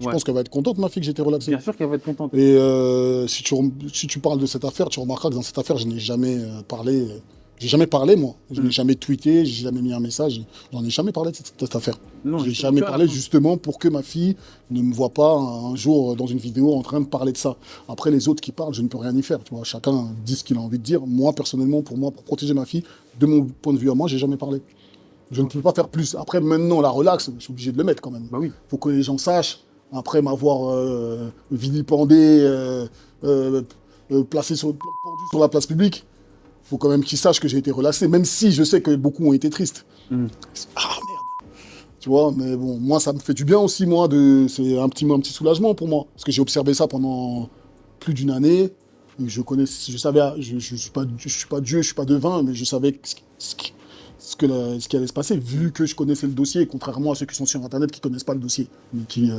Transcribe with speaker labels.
Speaker 1: Je
Speaker 2: Ouais.
Speaker 1: pense qu'elle va être contente, ma fille, que j'étais relaxé.
Speaker 2: Bien sûr qu'elle va être contente.
Speaker 1: Et si tu parles de cette affaire, tu remarqueras que dans cette affaire, je n'ai jamais parlé. J'ai jamais parlé, moi. Je n'ai
Speaker 2: Hmm.
Speaker 1: jamais tweeté, j'ai jamais mis un message. J'en ai jamais parlé de cette affaire.
Speaker 2: Non,
Speaker 1: J'ai
Speaker 2: justement,
Speaker 1: jamais
Speaker 2: que à la
Speaker 1: parlé
Speaker 2: fin.
Speaker 1: justement pour que ma fille ne me voit pas un jour dans une vidéo en train de parler de ça. Après, les autres qui parlent, je ne peux rien y faire. Tu vois, chacun dit ce qu'il a envie de dire. Moi, personnellement, pour moi, pour protéger ma fille, de mon point de vue à moi, j'ai jamais parlé. Je ne peux pas faire plus. Après, maintenant, la relax, je suis obligé de le mettre quand même.
Speaker 2: Bah oui.
Speaker 1: Faut que les gens sachent, après m'avoir vilipendé, euh, placé pendu sur la place publique, faut quand même qu'ils sachent que j'ai été relâché, même si je sais que beaucoup ont été tristes.
Speaker 2: Hmm.
Speaker 1: Ah merde, tu vois, mais bon, moi, ça me fait du bien aussi, moi, c'est un petit soulagement pour moi, parce que j'ai observé ça pendant plus d'une année. Et je savais, je suis pas Dieu, je suis pas devin, mais je savais ce qui allait se passer, vu que je connaissais le dossier, contrairement à ceux qui sont sur Internet qui connaissent pas le dossier, mais qui